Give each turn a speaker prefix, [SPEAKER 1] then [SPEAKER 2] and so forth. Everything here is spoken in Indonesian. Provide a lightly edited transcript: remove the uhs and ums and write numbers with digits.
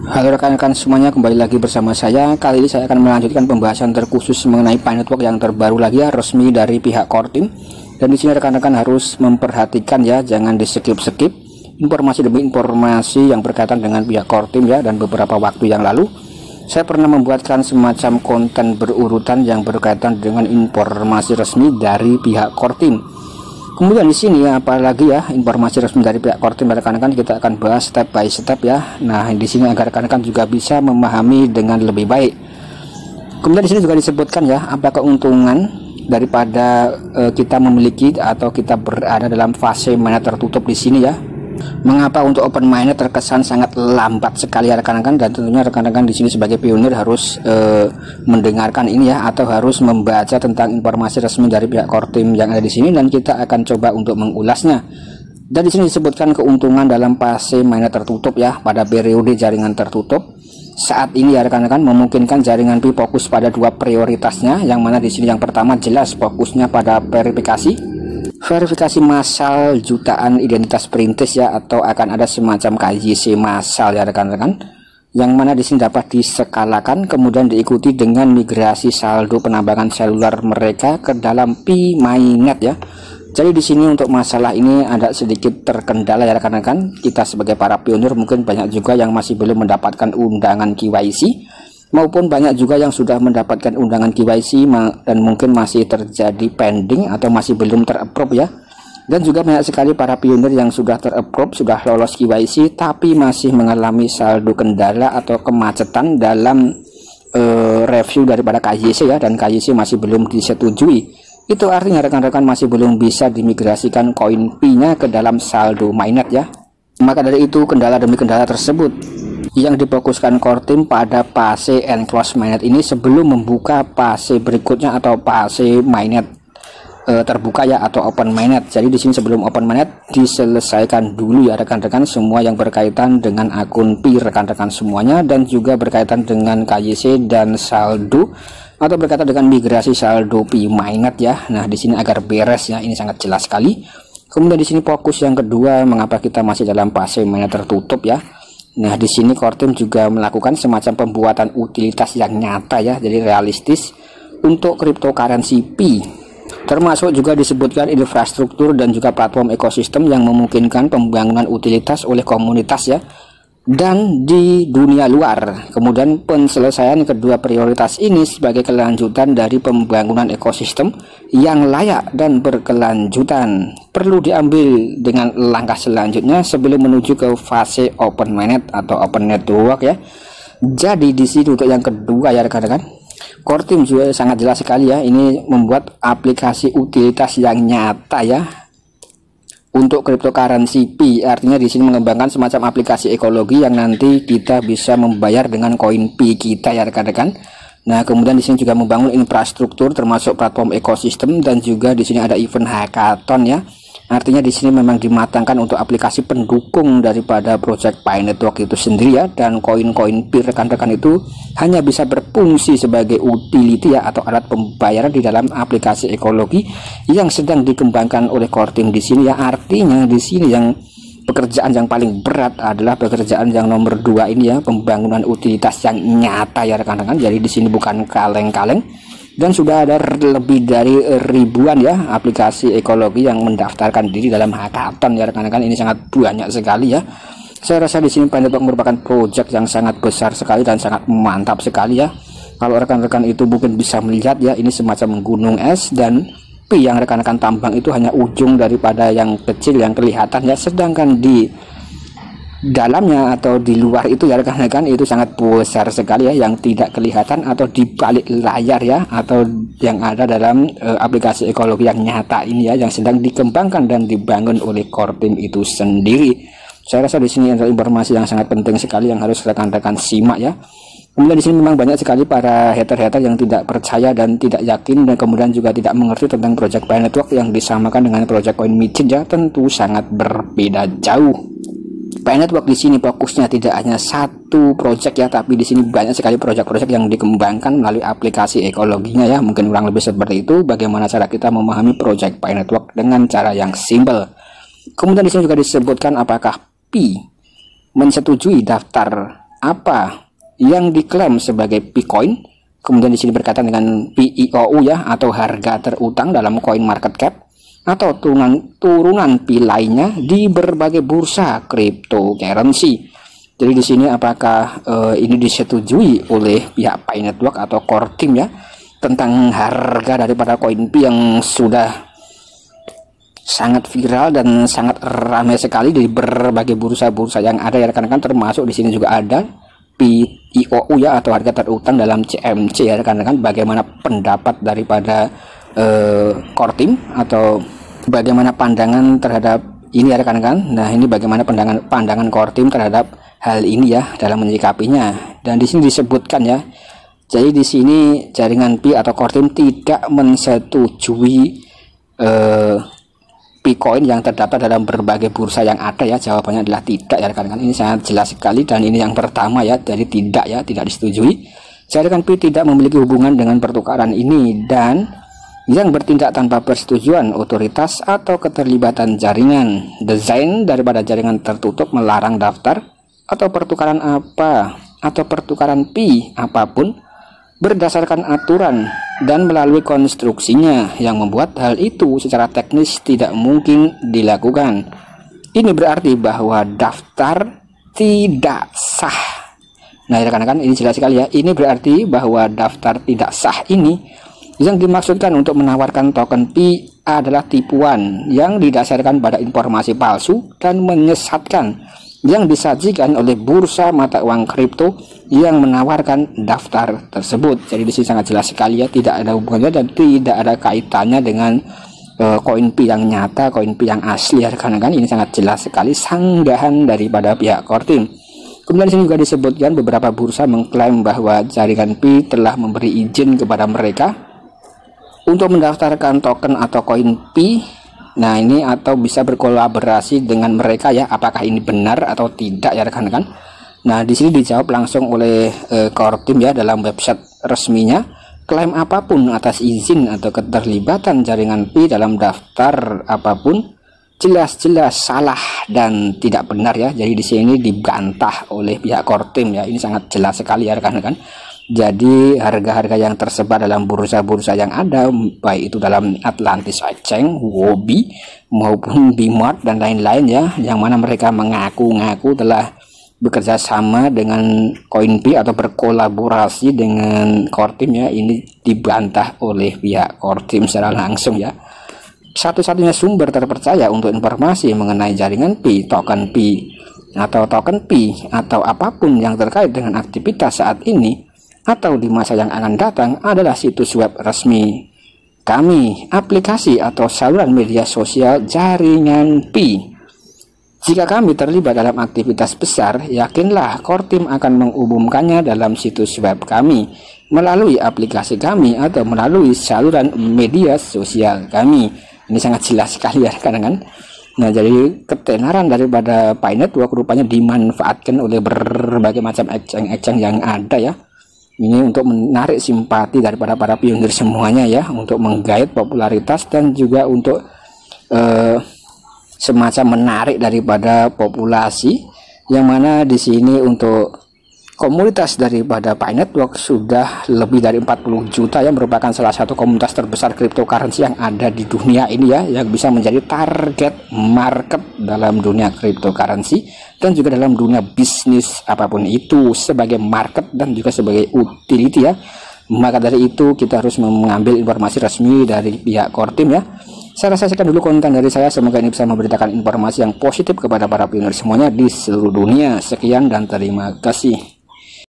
[SPEAKER 1] Halo rekan-rekan semuanya, kembali lagi bersama saya. Kali ini saya akan melanjutkan pembahasan terkhusus mengenai Pi Network yang terbaru lagi ya, resmi dari pihak Core Team. Dan di sini rekan-rekan harus memperhatikan ya, jangan di skip-skip informasi demi informasi yang berkaitan dengan pihak Core Team ya. Dan beberapa waktu yang lalu saya pernah membuatkan semacam konten berurutan yang berkaitan dengan informasi resmi dari pihak Core Team. Kemudian di sini apalagi ya informasi resmi dari pihak Core Team, rekan-rekan kita akan bahas step by step ya. Nah, di sini agar rekan-rekan juga bisa memahami dengan lebih baik. Kemudian di sini juga disebutkan ya, apa keuntungan daripada kita memiliki atau kita berada dalam fase mainnet tertutup di sini ya. Mengapa untuk open mainnet terkesan sangat lambat sekali ya rekan-rekan, dan tentunya rekan-rekan di sini sebagai pionir harus mendengarkan ini ya, atau harus membaca tentang informasi resmi dari pihak Core Team yang ada di sini, dan kita akan coba untuk mengulasnya. Dan di sini disebutkan keuntungan dalam fase mainnet tertutup ya, pada periode jaringan tertutup saat ini ya rekan-rekan, memungkinkan jaringan Pi fokus pada dua prioritasnya, yang mana di sini yang pertama jelas fokusnya pada verifikasi massal jutaan identitas perintis ya, atau akan ada semacam KYC massal ya rekan-rekan, yang mana di sini dapat diskalakan kemudian diikuti dengan migrasi saldo penambangan seluler mereka ke dalam Pi mainnet ya. Jadi di sini untuk masalah ini ada sedikit terkendala ya rekan-rekan. Kita sebagai para pionir mungkin banyak juga yang masih belum mendapatkan undangan KYC, maupun banyak juga yang sudah mendapatkan undangan KYC dan mungkin masih terjadi pending atau masih belum terapprove ya. Dan juga banyak sekali para pionir yang sudah terapprove, sudah lolos KYC, tapi masih mengalami saldo kendala atau kemacetan dalam review daripada KYC ya, dan KYC masih belum disetujui. Itu artinya rekan-rekan masih belum bisa dimigrasikan koin Pi-nya ke dalam saldo mainnet ya. Maka dari itu kendala demi kendala tersebut yang difokuskan Core Team pada fase enclose mainnet ini sebelum membuka fase berikutnya atau fase mainnet terbuka ya, atau open mainnet. Jadi di sini sebelum open mainnet diselesaikan dulu ya rekan-rekan semua yang berkaitan dengan akun Pi rekan-rekan semuanya, dan juga berkaitan dengan KYC dan saldo atau berkaitan dengan migrasi saldo Pi mainnet ya. Nah, di sini agar beres ya, ini sangat jelas sekali. Kemudian di sini fokus yang kedua, mengapa kita masih dalam fase mainnet tertutup ya. Nah, di sini Core Team juga melakukan semacam pembuatan utilitas yang nyata ya, jadi realistis untuk cryptocurrency Pi. Termasuk juga disebutkan infrastruktur dan juga platform ekosistem yang memungkinkan pembangunan utilitas oleh komunitas ya, dan di dunia luar. Kemudian penyelesaian kedua prioritas ini sebagai kelanjutan dari pembangunan ekosistem yang layak dan berkelanjutan perlu diambil dengan langkah selanjutnya sebelum menuju ke fase open mainnet atau open network ya. Jadi di sini untuk yang kedua ya rekan-rekan, Core Team juga sangat jelas sekali ya, ini membuat aplikasi utilitas yang nyata ya untuk cryptocurrency Pi. Artinya di sini mengembangkan semacam aplikasi ekologi yang nanti kita bisa membayar dengan koin Pi kita ya rekan-rekan. Nah, kemudian di sini juga membangun infrastruktur termasuk platform ekosistem, dan juga di sini ada event hackathon ya. Artinya di sini memang dimatangkan untuk aplikasi pendukung daripada project Pi Network itu sendiri ya, dan koin-koin Pi rekan-rekan itu hanya bisa berfungsi sebagai utility ya, atau alat pembayaran di dalam aplikasi ekologi yang sedang dikembangkan oleh Core Team di sini ya. Artinya di sini yang pekerjaan yang paling berat adalah pekerjaan yang nomor 2 ini ya, pembangunan utilitas yang nyata ya rekan-rekan. Jadi di sini bukan kaleng-kaleng, dan sudah ada lebih dari ribuan ya aplikasi ekologi yang mendaftarkan diri dalam hackathon ya rekan-rekan. Ini sangat banyak sekali ya. Saya rasa di sini Pi Network merupakan project yang sangat besar sekali dan sangat mantap sekali ya. Kalau rekan-rekan itu mungkin bisa melihat ya, ini semacam gunung es, dan Pi yang rekan-rekan tambang itu hanya ujung daripada yang kecil yang kelihatan ya, sedangkan di dalamnya atau di luar itu ya rekan-rekan itu sangat besar sekali ya, yang tidak kelihatan atau di balik layar ya, atau yang ada dalam aplikasi ekologi yang nyata ini ya, yang sedang dikembangkan dan dibangun oleh Core Team itu sendiri. Saya rasa di sini ada informasi yang sangat penting sekali yang harus rekan-rekan simak ya. Kemudian di sini memang banyak sekali para hater-hater yang tidak percaya dan tidak yakin, dan kemudian juga tidak mengerti tentang project Pi Network yang disamakan dengan project Coin Micin ya, tentu sangat berbeda jauh. Pi Network di sini fokusnya tidak hanya satu project ya, tapi di sini banyak sekali project-project yang dikembangkan melalui aplikasi ekologinya ya. Mungkin kurang lebih seperti itu bagaimana cara kita memahami project Pi Network dengan cara yang simple. Kemudian di sini juga disebutkan apakah Pi menyetujui daftar apa yang diklaim sebagai P-Coin. Kemudian di sini berkaitan dengan PIOU ya, atau harga terutang dalam coin market cap, atau turunan P lainnya di berbagai bursa cryptocurrency. Jadi di sini apakah ini disetujui oleh pihak Pi Network atau core team ya, tentang harga daripada koin P yang sudah sangat viral dan sangat ramai sekali di berbagai bursa-bursa yang ada ya rekan-rekan, termasuk di sini juga ada PIOU ya, atau harga terutang dalam CMC ya rekan-rekan. Bagaimana pendapat daripada core team, atau bagaimana pandangan terhadap ini ya rekan-rekan. Nah, ini bagaimana pandangan core team terhadap hal ini ya dalam menyikapinya. Dan di sini disebutkan ya, jadi di sini jaringan Pi atau core team tidak menyetujui P-Coin yang terdapat dalam berbagai bursa yang ada ya. Jawabannya adalah tidak ya rekan-rekan. Ini sangat jelas sekali, dan ini yang pertama ya, jadi tidak ya, tidak disetujui. Jaringan Pi tidak memiliki hubungan dengan pertukaran ini, dan yang bertindak tanpa persetujuan otoritas atau keterlibatan jaringan. Desain daripada jaringan tertutup melarang daftar atau pertukaran apa atau pertukaran Pi apapun berdasarkan aturan dan melalui konstruksinya, yang membuat hal itu secara teknis tidak mungkin dilakukan. Ini berarti bahwa daftar tidak sah. Nah rekan-rekan, ini jelas sekali ya. Ini berarti bahwa daftar tidak sah ini yang dimaksudkan untuk menawarkan token Pi adalah tipuan yang didasarkan pada informasi palsu dan menyesatkan yang disajikan oleh bursa mata uang kripto yang menawarkan daftar tersebut. Jadi di sini sangat jelas sekali ya, tidak ada hubungannya dan tidak ada kaitannya dengan koin Pi yang nyata, koin Pi yang asli ya rekan-rekan. Ini sangat jelas sekali sanggahan daripada pihak core team. Kemudian di sini juga disebutkan beberapa bursa mengklaim bahwa jaringan Pi telah memberi izin kepada mereka untuk mendaftarkan token atau koin Pi. Nah ini atau bisa berkolaborasi dengan mereka ya. Apakah ini benar atau tidak ya rekan-rekan? Nah di sini dijawab langsung oleh core team ya dalam website resminya. Klaim apapun atas izin atau keterlibatan jaringan Pi dalam daftar apapun jelas-jelas salah dan tidak benar ya. Jadi di sini dibantah oleh pihak core team ya. Ini sangat jelas sekali ya rekan-rekan. Jadi harga-harga yang tersebar dalam bursa-bursa yang ada, baik itu dalam Atlantis Exchange, Huobi maupun Bmart dan lain-lain ya, yang mana mereka mengaku-ngaku telah bekerja sama dengan koin Pi atau berkolaborasi dengan core team ya, ini dibantah oleh pihak core team secara langsung ya. Satu-satunya sumber terpercaya untuk informasi mengenai jaringan Pi, token Pi atau token Pi atau apapun yang terkait dengan aktivitas saat ini atau di masa yang akan datang adalah situs web resmi kami, aplikasi atau saluran media sosial jaringan Pi. Jika kami terlibat dalam aktivitas besar, yakinlah core team akan mengumumkannya dalam situs web kami, melalui aplikasi kami atau melalui saluran media sosial kami. Ini sangat jelas sekali ya rekan-rekan. Nah jadi ketenaran daripada Pi Network rupanya dimanfaatkan oleh berbagai macam exchange yang ada ya. Ini untuk menarik simpati daripada para pionir semuanya ya, untuk menggait popularitas dan juga untuk semacam menarik daripada populasi, yang mana di sini untuk komunitas daripada Pi Network sudah lebih dari 40 juta yang merupakan salah satu komunitas terbesar cryptocurrency yang ada di dunia ini ya, yang bisa menjadi target market dalam dunia cryptocurrency dan juga dalam dunia bisnis apapun itu sebagai market dan juga sebagai utility ya. Maka dari itu kita harus mengambil informasi resmi dari pihak core team ya. Saya rasa sekian dulu konten dari saya, semoga ini bisa memberitakan informasi yang positif kepada para pionir semuanya di seluruh dunia. Sekian dan terima kasih.